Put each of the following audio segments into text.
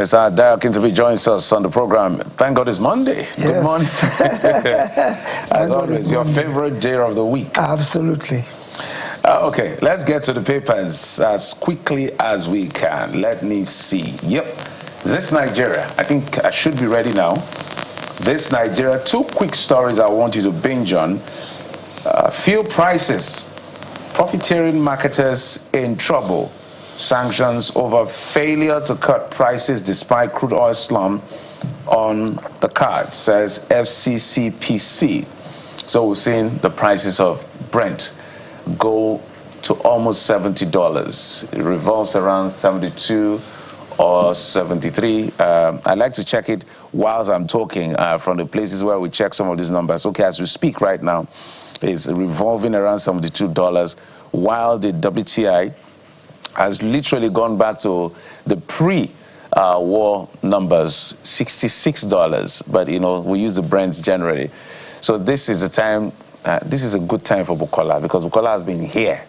Mr. Dayo joins us on the program. Thank God it's Monday. Yes. Good morning. As always, your favorite day of the week. Absolutely. Okay, let's get to the papers as quickly as we can. Let me see. Yep, this Nigeria. I think I should be ready now. This Nigeria, two quick stories I want you to binge on. Fuel prices. Profiteering marketers in trouble. Sanctions over failure to cut prices despite crude oil slump on the card, says FCCPC. So we've seen the prices of Brent go to almost $70. It revolves around 72 or 73. I like to check it whilst I'm talking from the places where we check some of these numbers. Okay, as we speak right now, it's revolving around $72, while the WTI has literally gone back to the pre-war numbers, $66. But, you know, we use the Brents generally. So this is a time, this is a good time for Bukola, because Bukola has been here.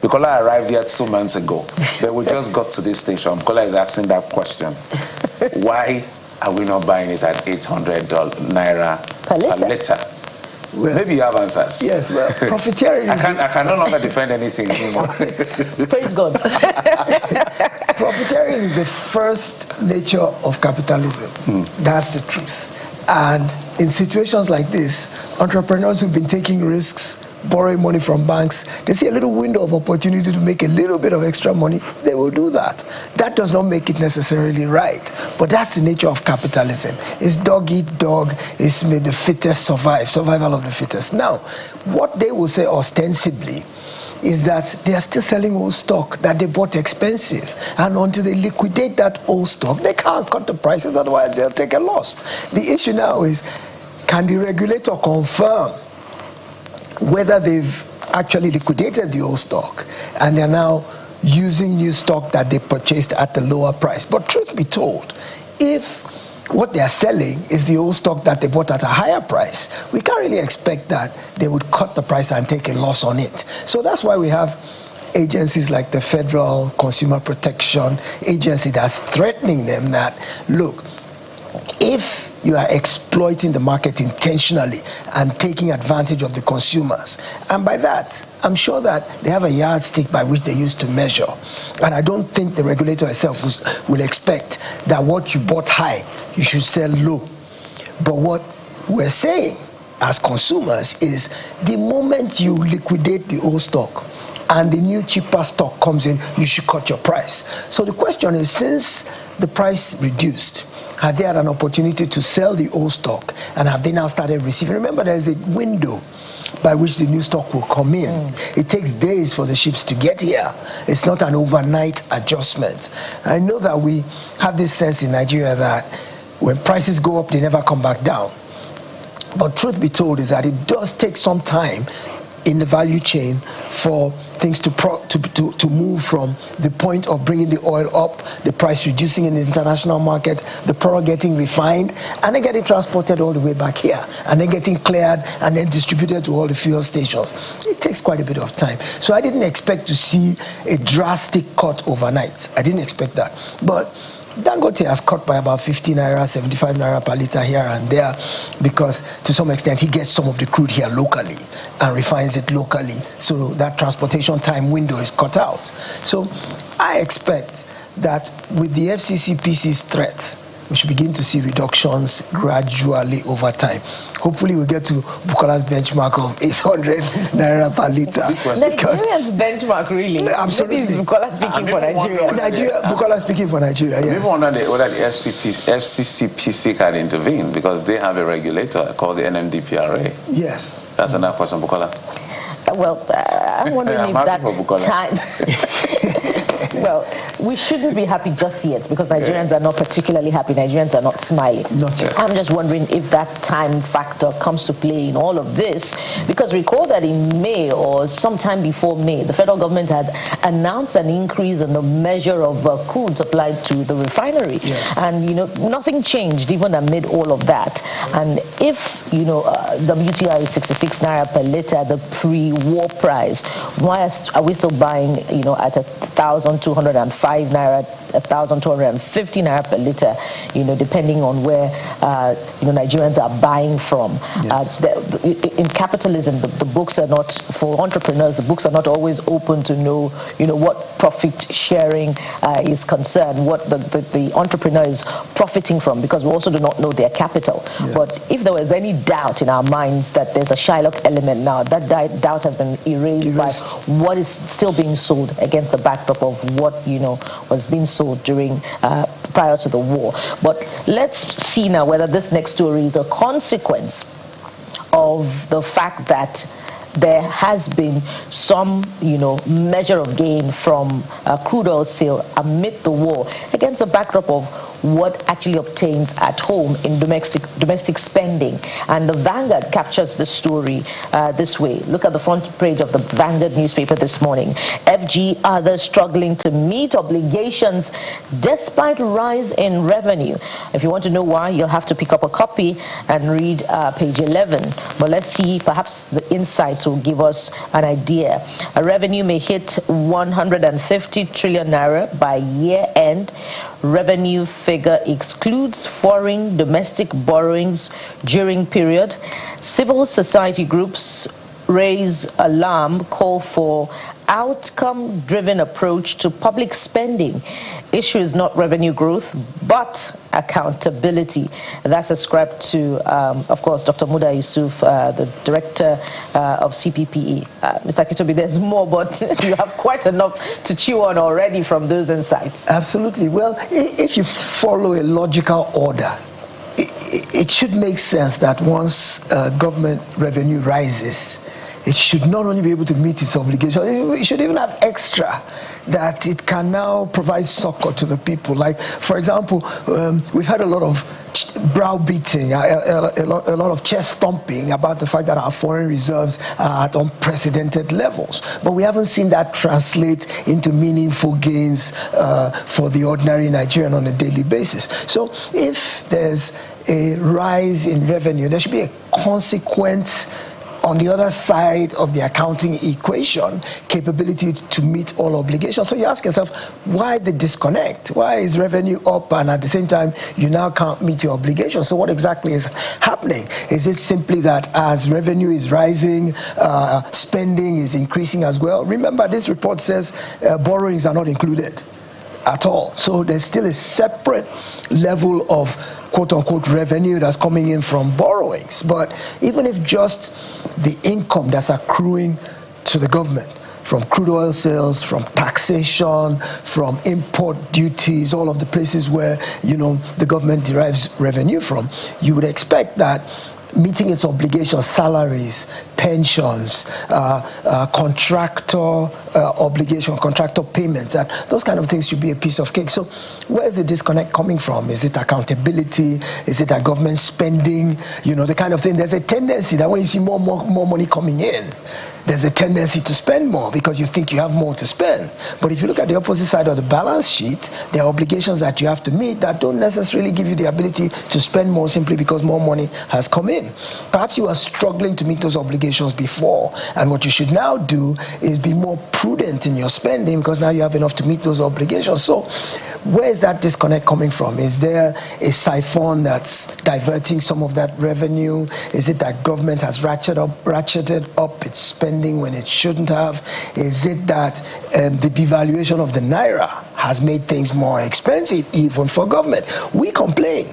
Bukola arrived here 2 months ago. Then we just got to this station. Bukola is asking that question. Why are we not buying it at 800 naira per liter? Well, maybe you have answers. Yes, well, profiteering. I can no longer defend anything anymore. Praise God. Profiteering is the first nature of capitalism. That's the truth. And in situations like this, entrepreneurs who've been taking risks, borrowing money from banks, they see a little window of opportunity to make a little bit of extra money, they will do that. That does not make it necessarily right, but that's the nature of capitalism. It's dog eat dog, it's made the fittest survive, survival of the fittest. Now, what they will say ostensibly is that they are still selling old stock that they bought expensive, and until they liquidate that old stock, they can't cut the prices, otherwise they'll take a loss. The issue now is, can the regulator confirm whether they've actually liquidated the old stock and they're now using new stock that they purchased at the lower price? But truth be told, if what they're selling is the old stock that they bought at a higher price, we can't really expect that they would cut the price and take a loss on it. So that's why we have agencies like the Federal Consumer Protection Agency that's threatening them that, look, if you are exploiting the market intentionally and taking advantage of the consumers, and by that, I'm sure that they have a yardstick by which they used to measure. And I don't think the regulator itself will expect that what you bought high, you should sell low. But what we're saying as consumers is, the moment you liquidate the old stock and the new cheaper stock comes in, you should cut your price. So the question is, since the price reduced, have they had an opportunity to sell the old stock, and have they now started receiving? Remember, there's a window by which the new stock will come in. It takes days for the ships to get here. It's not an overnight adjustment. I know that we have this sense in Nigeria that when prices go up, they never come back down. But truth be told is that it does take some time in the value chain for things to move from the point of bringing the oil up, the price reducing in the international market, the product getting refined, and then getting transported all the way back here, and then getting cleared and then distributed to all the fuel stations. It takes quite a bit of time. So I didn't expect to see a drastic cut overnight. I didn't expect that. But Dangote has cut by about 50 naira, 75 naira per liter here and there, because to some extent he gets some of the crude here locally and refines it locally, so that transportation time window is cut out. So I expect that with the FCCPC's threat, we should begin to see reductions gradually over time. Hopefully we'll get to Bukola's benchmark of 800 naira per liter. Nigeria's benchmark, really? Absolutely. Maybe it's Bukola speaking for Nigeria. Bukola speaking for Nigeria, yes. People wonder whether the FCCPC can intervene, because they have a regulator called the NMDPRA. Yes. That's another question, Bukola. Well, I'm wondering if that time... Well, we shouldn't be happy just yet, because Nigerians are not particularly happy. Nigerians are not smiling. Not yet. I'm just wondering if that time factor comes to play in all of this, because recall that in May or sometime before May, the federal government had announced an increase in the measure of crude supplied to the refinery. Yes. And, you know, nothing changed even amid all of that. And if, you know, WTI is 66 naira per liter, the pre-war price, why are we still buying, you know, at 1,000 to 1,205 naira, 1,250 naira per liter, depending on where, Nigerians are buying from. Yes. In capitalism, the books are not, for entrepreneurs, the books are not always open to know, what profit sharing is concerned, what the entrepreneur is profiting from, because we also do not know their capital. Yes. But if there was any doubt in our minds that there's a Shylock element now, that doubt has been erased by what is still being sold against the backdrop of what, was being sold during prior to the war. But let's see now whether this next story is a consequence of the fact that there has been some, measure of gain from crude oil sale amid the war against the backdrop of what actually obtains at home in domestic spending. And the Vanguard captures the story this way. Look at the front page of the Vanguard newspaper this morning. FG others struggling to meet obligations despite rise in revenue. If you want to know why, you'll have to pick up a copy and read page 11. But let's see, perhaps the insights will give us an idea. A revenue may hit 150 trillion naira by year end. Revenue figure excludes foreign domestic borrowings during period. Civil society groups raise alarm, call for outcome-driven approach to public spending. Issue is not revenue growth, but accountability. That's ascribed to, of course, Dr. Muda Yusuf, the director of CPPE. Mr. Kitobi, there's more, but you have quite enough to chew on already from those insights. Absolutely. Well, if you follow a logical order, it should make sense that once government revenue rises, it should not only be able to meet its obligations, it should even have extra that it can now provide succor to the people. Like, for example, we've had a lot of browbeating, a lot of chest thumping about the fact that our foreign reserves are at unprecedented levels. But we haven't seen that translate into meaningful gains for the ordinary Nigerian on a daily basis. So if there's a rise in revenue, there should be a consequent on the other side of the accounting equation, capability to meet all obligations. So you ask yourself, why the disconnect? Why is revenue up and at the same time you now can't meet your obligations? So what exactly is happening? Is it simply that as revenue is rising, spending is increasing as well? Remember, this report says borrowings are not included at all. So there's still a separate level of quote-unquote revenue that's coming in from borrowings. But even if just the income that's accruing to the government from crude oil sales, from taxation, from import duties, all of the places where, the government derives revenue from, you would expect that meeting its obligations, salaries, pensions, contractor payments, and those kind of things should be a piece of cake. So where is the disconnect coming from? Is it accountability? Is it that government spending? The kind of thing. There's a tendency that when you see more money coming in, there's a tendency to spend more because you think you have more to spend. But if you look at the opposite side of the balance sheet, there are obligations that you have to meet that don't necessarily give you the ability to spend more simply because more money has come in. Perhaps you are struggling to meet those obligations before, and what you should now do is be more prudent in your spending because now you have enough to meet those obligations. So where is that disconnect coming from? Is there a siphon that's diverting some of that revenue? Is it that government has ratcheted up its spending when it shouldn't have? Is it that the devaluation of the naira has made things more expensive even for government? We complain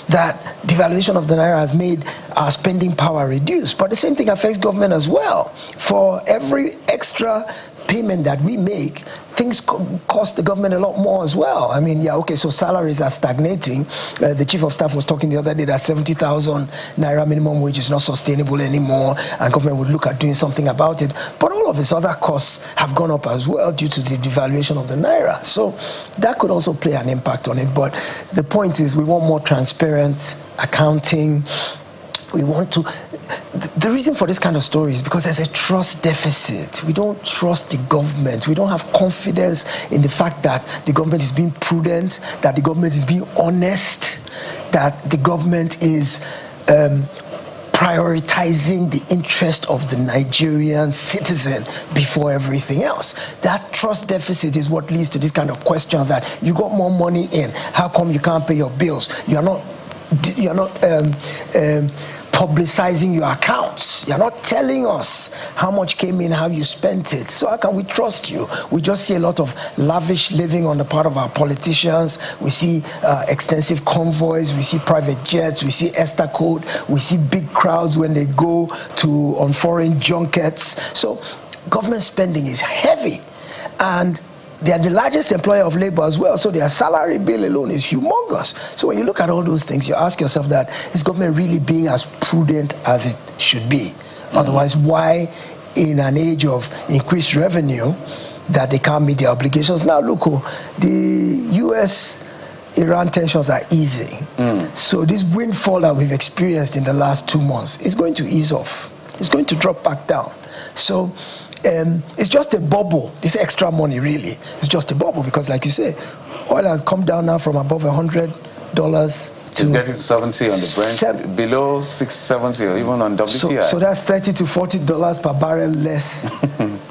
that devaluation of the naira has made our spending power reduce, but the same thing affects government as well. For every extra payment that we make, things cost the government a lot more as well. I mean, so salaries are stagnating. The chief of staff was talking the other day that 70,000 naira minimum wage is not sustainable anymore, and government would look at doing something about it. But all of its other costs have gone up as well due to the devaluation of the naira. So that could also play an impact on it. But the point is, we want more transparent accounting. We want to. The reason for this kind of story is because there's a trust deficit. We don't trust the government. We don't have confidence in the fact that the government is being prudent, that the government is being honest, that the government is prioritizing the interest of the Nigerian citizen before everything else. That trust deficit is what leads to these kind of questions that you got more money in, how come you can't pay your bills? You're not publicizing your accounts. You're not telling us how much came in, how you spent it. So how can we trust you? We just see a lot of lavish living on the part of our politicians. We see extensive convoys. We see private jets. We see Esther Code. We see big crowds when they go on foreign junkets. So government spending is heavy. And they are the largest employer of labor as well, so their salary bill alone is humongous. So when you look at all those things, you ask yourself that, is government really being as prudent as it should be? Otherwise, why in an age of increased revenue that they can't meet their obligations? Now look, the US-Iran tensions are easing. So this windfall that we've experienced in the last 2 months is going to ease off. It's going to drop back down. So it's just a bubble. This extra money really is just a bubble because, like you say, oil has come down now from above $100 to it's getting to 70 on the Brent, below 670 or even on WTI. So that's $30 to $40 per barrel less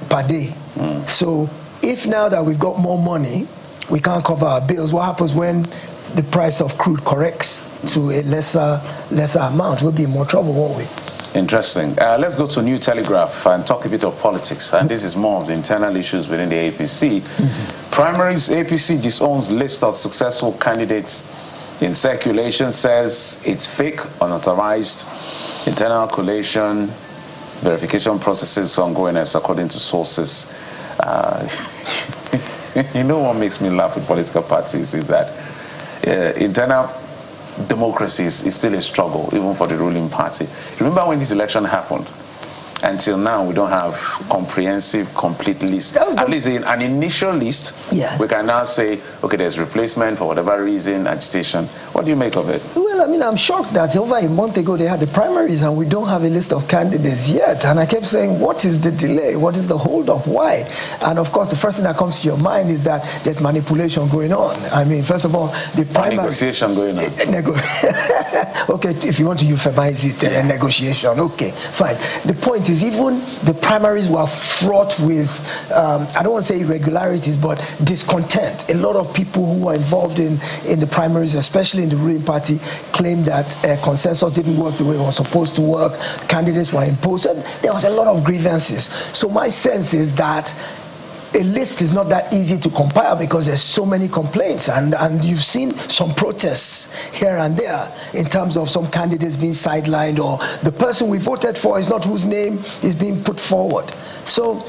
per day. So if now that we've got more money, we can't cover our bills, what happens when the price of crude corrects to a lesser amount? We'll be in more trouble, won't we? Interesting. Let's go to New Telegraph and talk a bit of politics. And this is more of the internal issues within the APC. Primaries, APC disowns list of successful candidates in circulation, says it's fake, unauthorized, internal collation, verification processes ongoing as according to sources. You know what makes me laugh with political parties is that internal democracy is still a struggle, even for the ruling party. Remember when this election happened? Until now, we don't have comprehensive, complete list. At least an initial list. Yes. We can now say, okay, there's replacement for whatever reason, agitation. What do you make of it? Well, I mean, I'm shocked that over a month ago they had the primaries and we don't have a list of candidates yet. And I kept saying, what is the delay? What is the hold-up? Why? And of course, the first thing that comes to your mind is that there's manipulation going on. I mean, first of all, the primary negotiation going on. Okay, if you want to euphemize it, negotiation. Okay, fine. The point is, even the primaries were fraught with, I don't want to say irregularities, but discontent. A lot of people who were involved in the primaries, especially in the ruling party, claimed that consensus didn't work the way it was supposed to work. Candidates were imposed. And there was a lot of grievances. So my sense is that a list is not that easy to compile because there's so many complaints, and you've seen some protests here and there in terms of some candidates being sidelined, or the person we voted for is not whose name is being put forward. So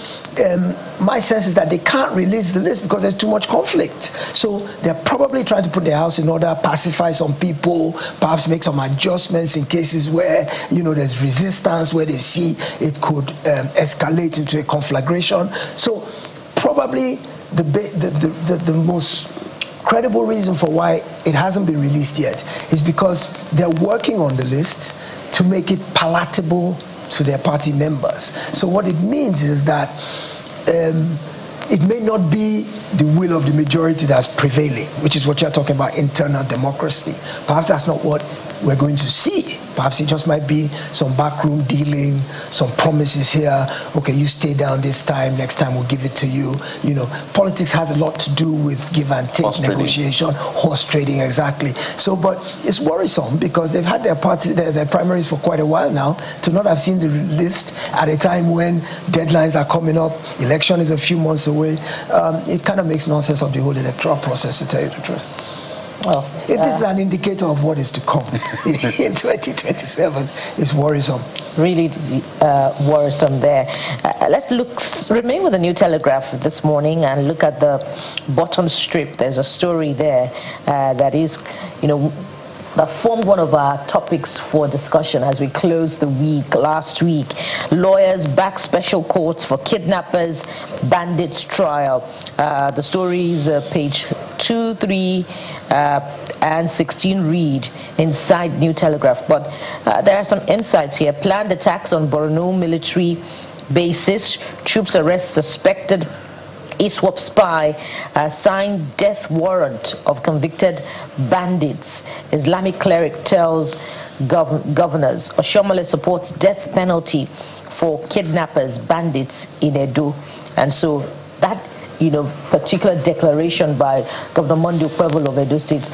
my sense is that they can't release the list because there's too much conflict. So they're probably trying to put their house in order, pacify some people, perhaps make some adjustments in cases where there's resistance, where they see it could escalate into a conflagration. So probably the most credible reason for why it hasn't been released yet is because they're working on the list to make it palatable to their party members. So what it means is that it may not be the will of the majority that's prevailing, which is what you're talking about, internal democracy. Perhaps that's not what we're going to see. Perhaps it just might be some backroom dealing, some promises here. Okay, you stay down this time, next time we'll give it to you. Politics has a lot to do with give and take, negotiation, horse trading, exactly. So, but it's worrisome because they've had their primaries for quite a while now. To not have seen the list at a time when deadlines are coming up, election is a few months away, it kind of makes nonsense of the whole electoral process, to tell you the truth. Well, if this is an indicator of what is to come in 2027, it's worrisome. Really worrisome there. Let's remain with the New Telegraph this morning and look at the bottom strip. There's a story there that is, that formed one of our topics for discussion as we closed the week last week. Lawyers back special courts for kidnappers, bandits trial. The story is page 2, 3, and 16 read inside New Telegraph. But there are some insights here. Planned attacks on Borno military bases. Troops arrest suspected ISWAP spy signed death warrant of convicted bandits. Islamic cleric tells governors. Oshomole supports death penalty for kidnappers, bandits in Edo. And so that particular declaration by Governor Monday Okpebholo of Edo State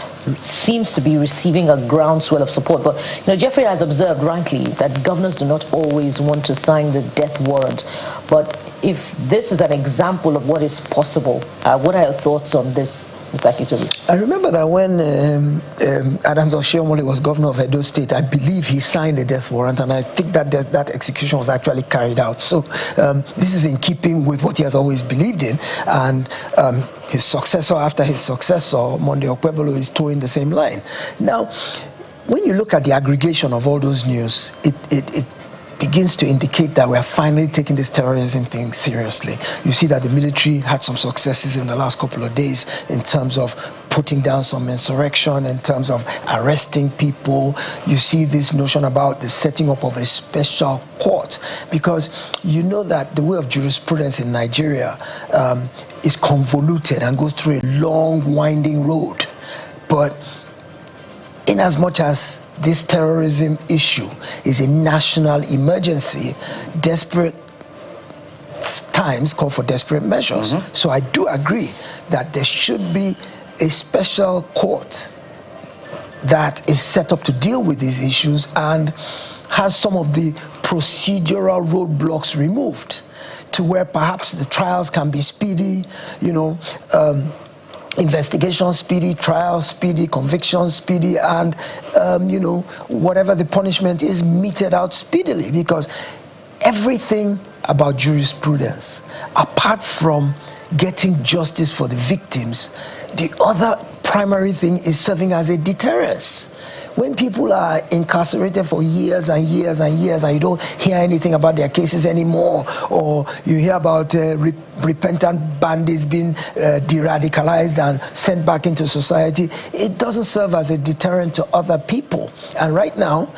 seems to be receiving a groundswell of support. But Jeffrey has observed rightly that governors do not always want to sign the death warrant. But if this is an example of what is possible, what are your thoughts on this, Mr. Akitobi? I remember that when Adams Oshiomhole was governor of Edo State, I believe he signed a death warrant, and I think that execution was actually carried out. So this is in keeping with what he has always believed in, and his successor after his successor, Monday Okpebholo, is towing the same line. Now, when you look at the aggregation of all those news, it begins to indicate that we are finally taking this terrorism thing seriously. You see that the military had some successes in the last couple of days in terms of putting down some insurrection, in terms of arresting people. You see this notion about the setting up of a special court, because you know that the way of jurisprudence in Nigeria is convoluted and goes through a long, winding road. But in as much as this terrorism issue is a national emergency, desperate times call for desperate measures. So I do agree that there should be a special court that is set up to deal with these issues and has some of the procedural roadblocks removed, to where perhaps the trials can be speedy, investigation speedy, trial speedy, conviction speedy, and whatever the punishment is, meted out speedily. Because everything about jurisprudence, apart from getting justice for the victims, the other primary thing is serving as a deterrence. When people are incarcerated for years and years and years, and you don't hear anything about their cases anymore, or you hear about repentant bandits being de-radicalized and sent back into society, it doesn't serve as a deterrent to other people. And right now,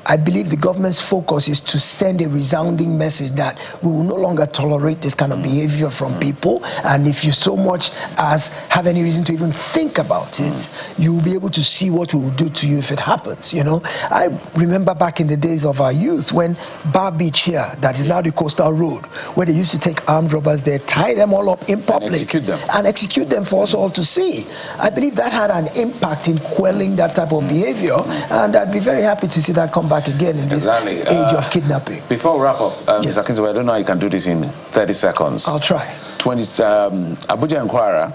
I believe the government's focus is to send a resounding message that we will no longer tolerate this kind of behavior from people, and if you so much as have any reason to even think about it, you will be able to see what we will do to you if it happens. I remember back in the days of our youth when Bar Beach here, that is now the Coastal Road, where they used to take armed robbers there, tie them all up in public and execute them for us all to see. I believe that had an impact in quelling that type of behavior, and I'd be very happy to see that come back again in this age of kidnapping. Before we wrap up, Mr. Kinzo, I don't know how you can do this in 30 seconds. I'll try. Abuja and Kwara,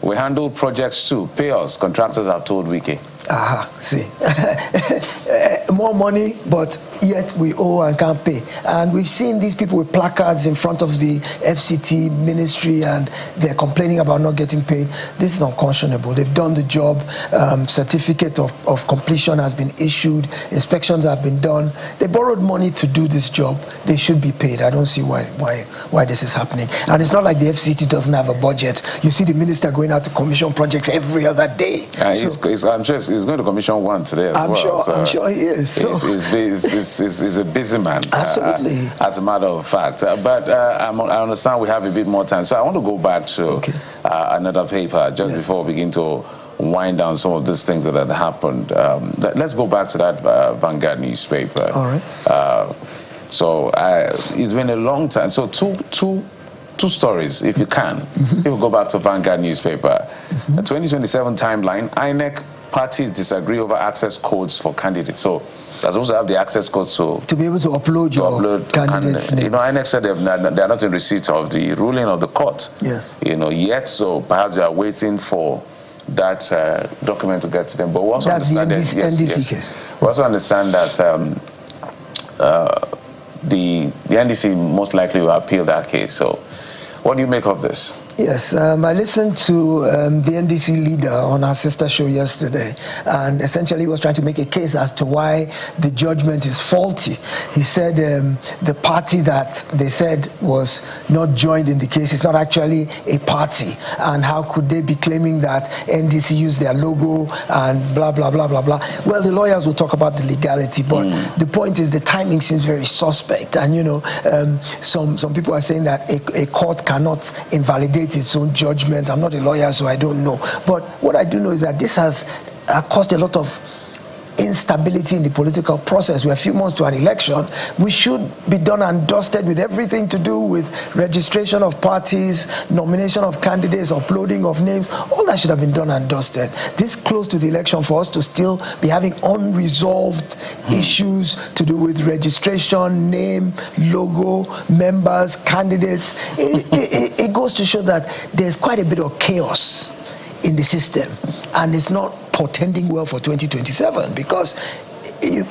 we handle projects too. Pay us, contractors have told Wiki. See. More money, but yet we owe and can't pay. And we've seen these people with placards in front of the FCT ministry, and they're complaining about not getting paid. This is unconscionable. They've done the job. Certificate of completion has been issued. Inspections have been done. They borrowed money to do this job. They should be paid. I don't see why this is happening. And it's not like the FCT doesn't have a budget. You see the minister going out to commission projects every other day. I'm sure he's going to commission one today as well. I'm sure he is. So. He's a busy man. Absolutely. As a matter of fact. But I understand we have a bit more time. So I want to go back to another paper just before we begin to wind down some of these things that had happened. Let's go back to that Vanguard newspaper. All right. So it's been a long time. So two stories, if you can. If you go back to Vanguard newspaper, 2027 timeline, INEC parties disagree over access codes for candidates. So they're supposed to have the access codes to be able to upload your candidates' names. INEC said they're not in receipt of the ruling of the court. Yes. Yet, so perhaps they are waiting for that document to get to them. But we also understand that NDC case. We also understand that the NDC most likely will appeal that case. So what do you make of this? Yes, I listened to the NDC leader on our sister show yesterday, and essentially he was trying to make a case as to why the judgment is faulty. He said the party that they said was not joined in the case is not actually a party, and how could they be claiming that NDC used their logo and blah, blah, blah, blah, blah. Well, the lawyers will talk about the legality, but the point is the timing seems very suspect, and some people are saying that a court cannot invalidate its own judgment. I'm not a lawyer, so I don't know. But what I do know is that this has caused a lot of instability in the political process. We're a few months to an election. We should be done and dusted with everything to do with registration of parties, nomination of candidates, uploading of names. All that should have been done and dusted. This close to the election, for us to still be having unresolved issues to do with registration, name, logo, members, candidates, it goes to show that there's quite a bit of chaos in the system, and it's not portending well for 2027, because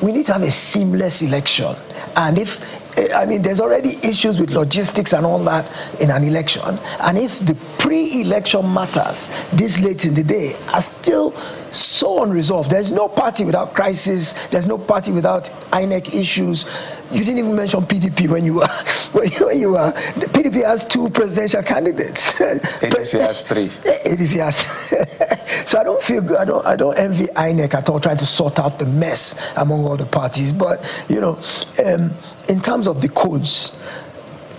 we need to have a seamless election. And there's already issues with logistics and all that in an election, and if the pre-election matters this late in the day are still so unresolved, there's no party without crisis, there's no party without INEC issues. You didn't even mention PDP when you were PDP has 2 presidential candidates. ADC has 3. ADC has. So I don't feel good. I don't envy INEC at all, trying to sort out the mess among all the parties. But in terms of the codes,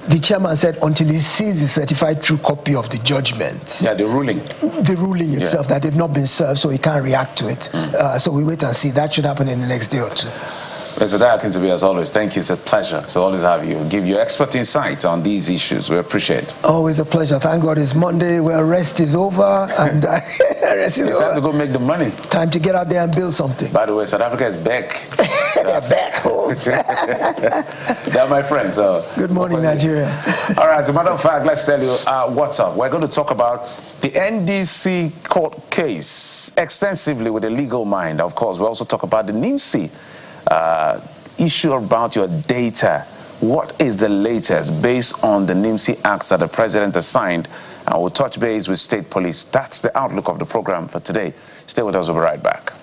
the chairman said until he sees the certified true copy of the judgment. Yeah, the ruling. The ruling itself, that they've not been served, so he can't react to it. So we wait and see. That should happen in the next day or 2. Mr. Diakintobi, as always, thank you. It's a pleasure to always have you. Give your expert insight on these issues. We appreciate it. Always a pleasure. Thank God it's Monday, where rest is over. And rest is it's over. time to go make the money. Time to get out there and build something. By the way, South Africa is back. Back home. They're my friends. Good morning, Nigeria. All right, as a matter of fact, let's tell you what's up. We're going to talk about the NDC court case extensively with a legal mind. Of course, we'll also talk about the NIMC issue about your data. What is the latest based on the NIMC acts that the president has signed? And we'll touch base with state police. That's the outlook of the program for today. Stay with us. We'll be right back.